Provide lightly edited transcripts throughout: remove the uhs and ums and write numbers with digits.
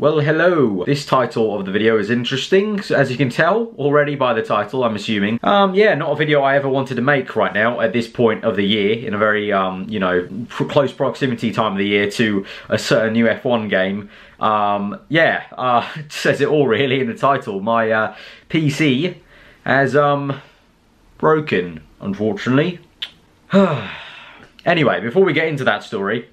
Well, hello. This title of the video is interesting, as you can tell already by the title, I'm assuming. Yeah, not a video I ever wanted to make right now at this point of the year, in a very, you know, close proximity time of the year to a certain new F1 game. It says it all really in the title. My PC has, broken, unfortunately. Anyway, before we get into that story,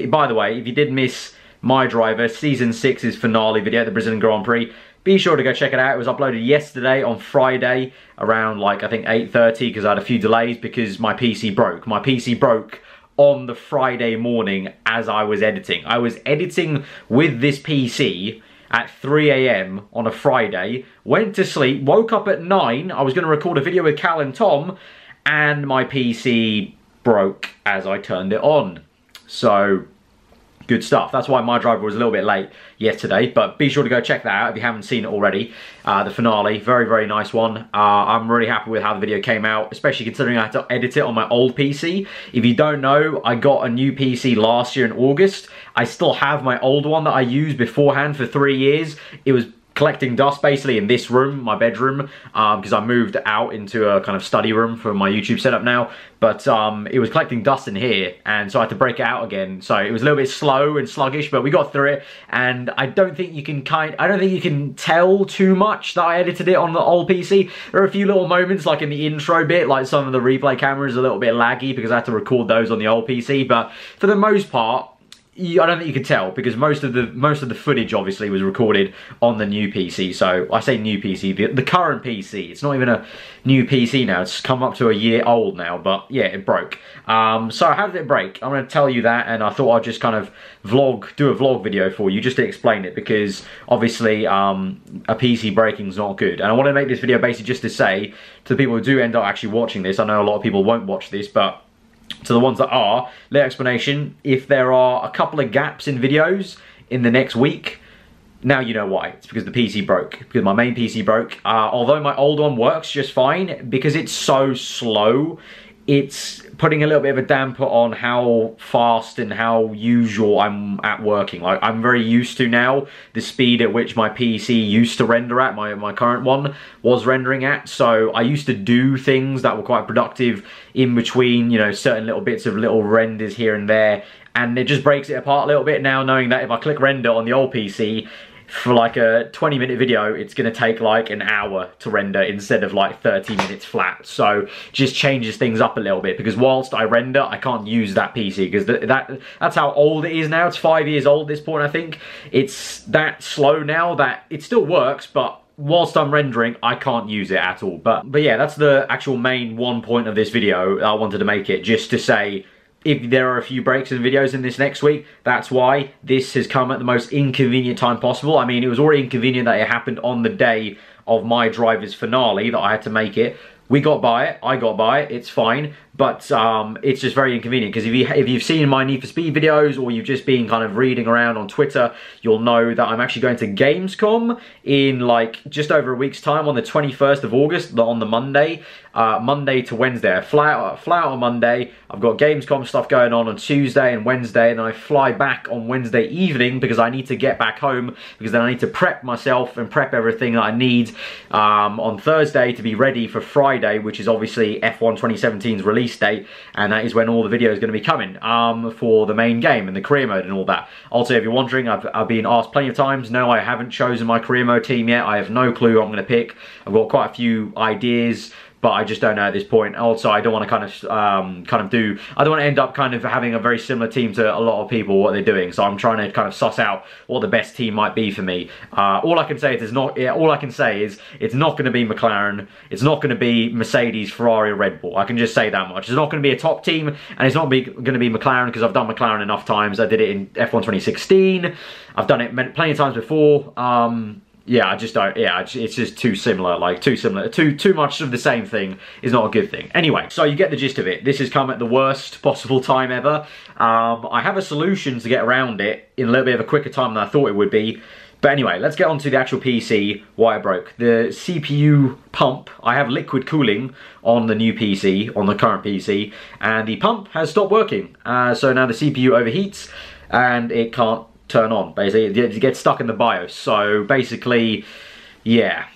by the way, if you did miss My Driver Season 6's finale video at the Brazilian Grand Prix, be sure to go check it out. It was uploaded yesterday on Friday around like I think 8:30 because I had a few delays because my PC broke. My PC broke on the Friday morning as I was editing. I was editing with this PC at 3 AM on a Friday, went to sleep, woke up at 9, I was going to record a video with Cal and Tom, and my PC broke as I turned it on. So good stuff. That's why My Driver was a little bit late yesterday, but be sure to go check that out if you haven't seen it already. The finale, very, very nice one. I'm really happy with how the video came out, especially considering I had to edit it on my old PC. If you don't know, I got a new PC last year in August. I still have my old one that I used beforehand for 3 years. It was collecting dust basically in this room, my bedroom, because I moved out into a kind of study room for my YouTube setup now, but it was collecting dust in here, and so I had to break it out again. So it was a little bit slow and sluggish, but we got through it, and I don't think you can tell too much that I edited it on the old PC. There are a few little moments, like in the intro bit, like some of the replay cameras are a little bit laggy because I had to record those on the old PC, but for the most part, I don't think you can tell because most of the footage obviously was recorded on the new PC. So I say new PC, the current PC. It's not even a new PC now. It's come up to a year old now. But yeah, it broke. So how did it break? I'm going to tell you that, and I thought I'd just kind of do a vlog video for you just to explain it, because obviously a PC breaking is not good. And I want to make this video basically just to say to the people who do end up actually watching this. I know a lot of people won't watch this, but to the ones that are, little explanation: if there are a couple of gaps in videos in the next week, now you know why. It's because the PC broke, because my main PC broke. Although my old one works just fine, because it's so slow, it's putting a little bit of a damper on how fast and how usual I'm at working. Like, I'm very used to now the speed at which my PC used to render at, my current one was rendering at. So I used to do things that were quite productive in between, you know, certain little bits of little renders here and there, and it just breaks it apart a little bit now, knowing that if I click render on the old PC, for like a 20-minute video, it's going to take like an hour to render instead of like 30 minutes flat. So just changes things up a little bit, because whilst I render, I can't use that PC because that's how old it is now. It's 5 years old at this point, I think. It's that slow now that it still works, but whilst I'm rendering, I can't use it at all. But yeah, that's the actual main one point of this video. I wanted to make it just to say, if there are a few breaks in videos in this next week, that's why. This has come at the most inconvenient time possible. I mean, it was already inconvenient that it happened on the day of My Driver's finale that I had to make it. We got by it, I got by it, it's fine, but it's just very inconvenient, because if you've seen my Need for Speed videos, or you've just been kind of reading around on Twitter, you'll know that I'm actually going to Gamescom in like just over a week's time, on the 21st of August, on the Monday. Monday to Wednesday. I fly out on Monday, I've got Gamescom stuff going on Tuesday and Wednesday, and then I fly back on Wednesday evening because I need to get back home, because then I need to prep myself and prep everything that I need on Thursday to be ready for Friday, which is obviously F1 2017's release date, and that is when all the video is going to be coming for the main game and the career mode and all that. Also, if you're wondering, I've been asked plenty of times. No, I haven't chosen my career mode team yet. I have no clue who I'm going to pick. I've got quite a few ideas, but I just don't know at this point. Also, I don't want to I don't want to end up kind of having a very similar team to a lot of people, what they're doing. So I'm trying to kind of suss out what the best team might be for me. All I can say is it's not going to be McLaren. It's not going to be Mercedes, Ferrari, or Red Bull. I can just say that much. It's not going to be a top team, and it's not going to be McLaren, because I've done McLaren enough times. I did it in F1 2016. I've done it plenty of times before. Yeah, I just don't, yeah, it's just too similar, like too similar. Too much of the same thing is not a good thing. Anyway, so you get the gist of it. This has come at the worst possible time ever. I have a solution to get around it in a little bit of a quicker time than I thought it would be. But anyway, let's get on to the actual PC, why it broke. The CPU pump, I have liquid cooling on the new PC, on the current PC, and the pump has stopped working. So now the CPU overheats, and it can't turn on, basically. It gets stuck in the BIOS. So basically, yeah,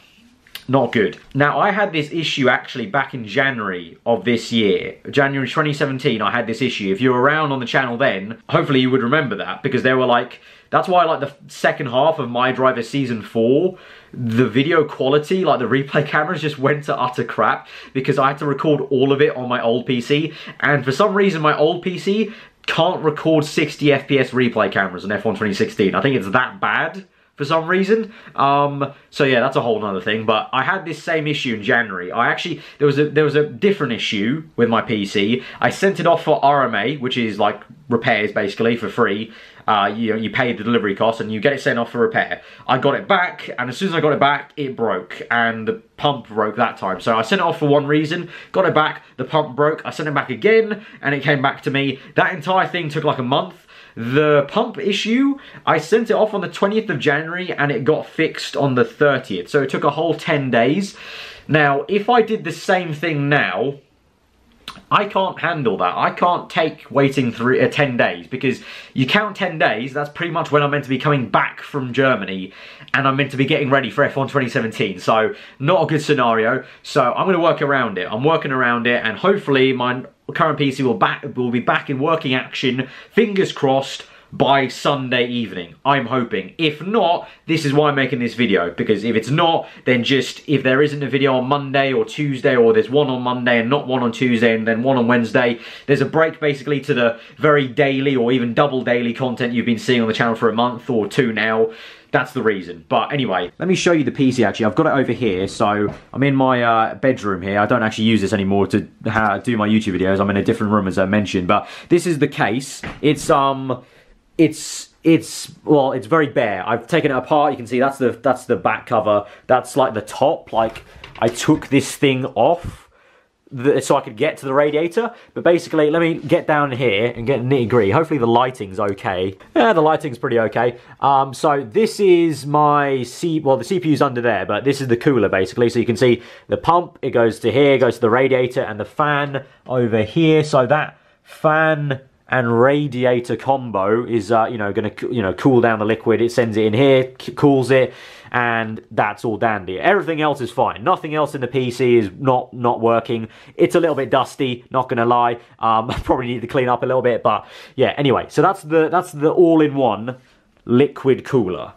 not good. Now, I had this issue actually back in January of this year. January 2017, I had this issue. If you were around on the channel then, hopefully you would remember that, because they were like, that's why like the second half of My Driver Season 4, the video quality, like the replay cameras just went to utter crap, because I had to record all of it on my old PC, and for some reason my old PC can't record 60 FPS replay cameras on F1 2016. I think it's that bad for some reason. So yeah, that's a whole nother thing. But I had this same issue in January. There was a different issue with my PC. I sent it off for RMA, which is like repairs basically for free. You pay the delivery cost and you get it sent off for repair. I got it back, and as soon as I got it back, it broke, and the pump broke that time. So I sent it off for one reason, got it back, the pump broke, I sent it back again, and it came back to me. That entire thing took like a month. The pump issue, I sent it off on the 20th of January, and it got fixed on the 30th. So it took a whole 10 days. Now, if I did the same thing now, I can't handle that. I can't take waiting 10 days, because you count 10 days, that's pretty much when I'm meant to be coming back from Germany, and I'm meant to be getting ready for F1 2017. So not a good scenario. So I'm going to work around it. I'm working around it, and hopefully my current PC will be back in working action, fingers crossed, by Sunday evening. I'm hoping. If not, this is why I'm making this video, because if it's not, then just, if there isn't a video on Monday or Tuesday, or there's one on Monday and not one on Tuesday and then one on Wednesday, there's a break basically to the very daily or even double daily content you've been seeing on the channel for a month or two now. That's the reason. But anyway, let me show you the PC actually. I've got it over here. So I'm in my bedroom here. I don't actually use this anymore to do my YouTube videos. I'm in a different room, as I mentioned. But this is the case. Well, it's very bare. I've taken it apart. You can see that's the back cover. That's like the top. Like, I took this thing off so I could get to the radiator. But basically, let me get down here and get nitty-gritty. Hopefully the lighting's okay. Yeah, the lighting's pretty okay. So this is my well, the CPU's under there, but this is the cooler basically. So you can see the pump, it goes to here, goes to the radiator, and the fan over here. So that fan and radiator combo is, going to, cool down the liquid. It sends it in here, cools it, and that's all dandy. Everything else is fine. Nothing else in the PC is not working. It's a little bit dusty, not gonna lie. Probably need to clean up a little bit, but yeah. Anyway, so that's the all-in-one liquid cooler,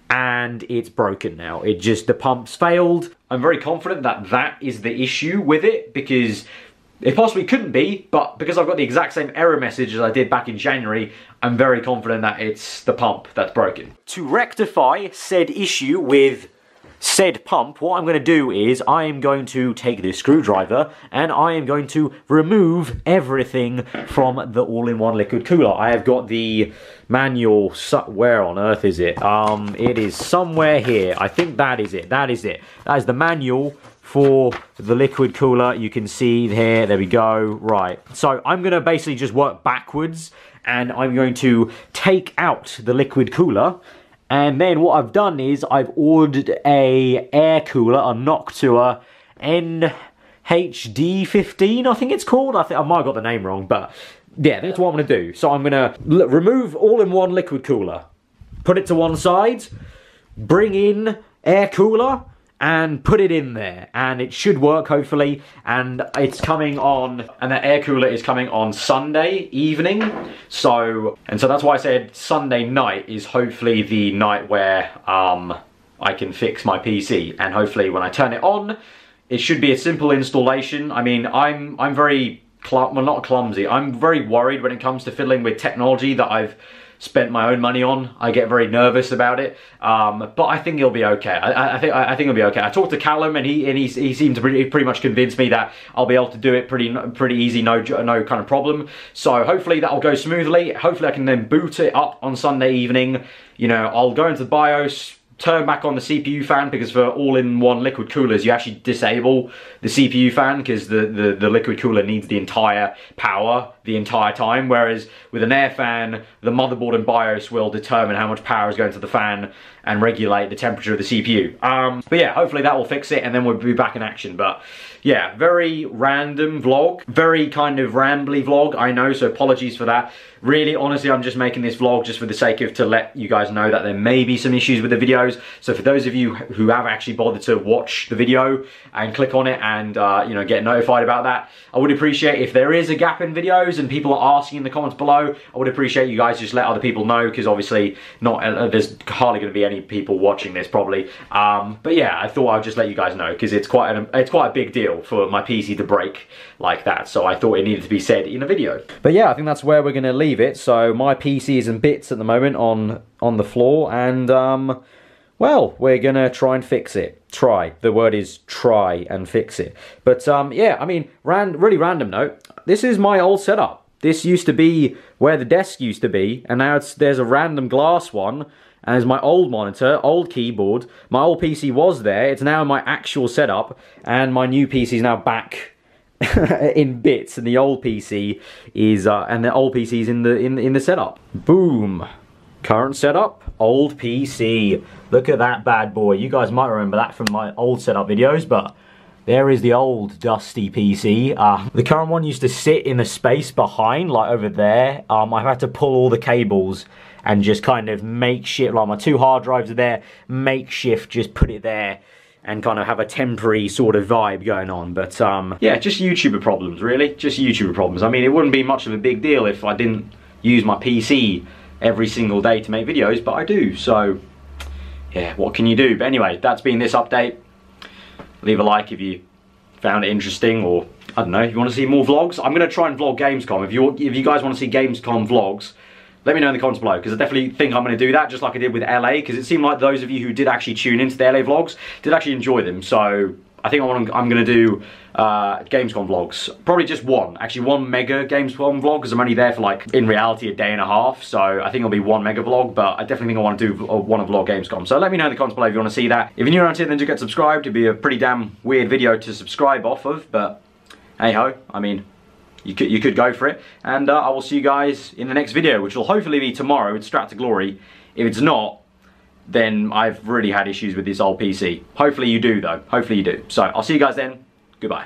and it's broken now. The pump's failed. I'm very confident that that is the issue with it, because it possibly couldn't be, but because I've got the exact same error message as I did back in January, I'm very confident that it's the pump that's broken. To rectify said issue with said pump, what I'm going to do is I am going to take this screwdriver and I am going to remove everything from the all-in-one liquid cooler. I have got the manual, where on earth is it? It is somewhere here. I think that is it. That is it. That is the manual for the liquid cooler. You can see here, there we go. Right, so I'm going to basically just work backwards, and I'm going to take out the liquid cooler, and then what I've done is I've ordered a air cooler, a Noctua NHD15, I think it's called. I might have got the name wrong, but yeah, that's what I'm going to do. So I'm going to remove all-in-one liquid cooler, put it to one side, bring in air cooler, and put it in there, and it should work hopefully. And it's coming on, and the air cooler is coming on Sunday evening. So that's why I said Sunday night is hopefully the night where I can fix my PC, and hopefully when I turn it on, it should be a simple installation. I mean, I'm very well, not clumsy. I'm very worried when it comes to fiddling with technology that I've spent my own money on. I get very nervous about it, but I think it'll be okay. I think it'll be okay. I talked to Callum, and he seemed to pretty much convince me that I'll be able to do it pretty easy, no kind of problem. So hopefully that'll go smoothly. Hopefully I can then boot it up on Sunday evening. I'll go into the BIOS, turn back on the CPU fan, because for all-in-one liquid coolers you actually disable the CPU fan, because the liquid cooler needs the entire power the entire time, whereas with an air fan, the motherboard and BIOS will determine how much power is going to the fan and regulate the temperature of the CPU. But yeah, hopefully that will fix it and then we'll be back in action. But yeah, very random vlog, very kind of rambly vlog, I know, so apologies for that. Really, honestly, I'm just making this vlog just for the sake of to let you guys know that there may be some issues with the videos. So for those of you who have actually bothered to watch the video and click on it and you know, get notified about that, I would appreciate if there is a gap in videos and people are asking in the comments below, I would appreciate you guys just let other people know, because obviously there's hardly going to be any people watching this probably. But yeah, I thought I'd just let you guys know, because it's quite a big deal for my PC to break like that, so I thought it needed to be said in a video. But yeah, I think that's where we're going to leave it. So my PC is in bits at the moment on the floor, and well, we're going to try and fix it. Try. The word is try and fix it. But yeah, I mean, really random note, this is my old setup. This used to be where the desk used to be, and now there's a random glass one. And there's my old monitor, old keyboard. My old PC was there. It's now my actual setup, and my new PC is now back in bits. And the old PC is in the setup. Boom. Current setup, old PC. Look at that bad boy. You guys might remember that from my old setup videos, but there is the old dusty PC. The current one used to sit in the space behind, like over there. I've had to pull all the cables and just kind of makeshift, like my 2 hard drives are there, makeshift, just put it there and kind of have a temporary sort of vibe going on. But yeah, just YouTuber problems, really. Just YouTuber problems. I mean, it wouldn't be much of a big deal if I didn't use my PC every single day to make videos, but I do. So yeah, what can you do? But anyway, that's been this update. Leave a like if you found it interesting, or I don't know, if you want to see more vlogs. I'm going to try and vlog Gamescom. If you guys want to see Gamescom vlogs, let me know in the comments below, because I definitely think I'm going to do that, just like I did with LA, because it seemed like those of you who did actually tune into the LA vlogs did actually enjoy them. So I think I'm going to do Gamescom vlogs. Probably just one. Actually, one mega Gamescom vlog, because I'm only there for, like, in reality, a day and a half. So I think it'll be one mega vlog, but I definitely think I want to do one vlog Gamescom. So let me know in the comments below if you want to see that. If you're new around here, then do get subscribed. It'd be a pretty damn weird video to subscribe off of, but hey ho, I mean, you could go for it. And I will see you guys in the next video, which will hopefully be tomorrow with Strat to Glory. If it's not, then I've really had issues with this old PC. Hopefully you do, though. Hopefully you do. So I'll see you guys then. Goodbye.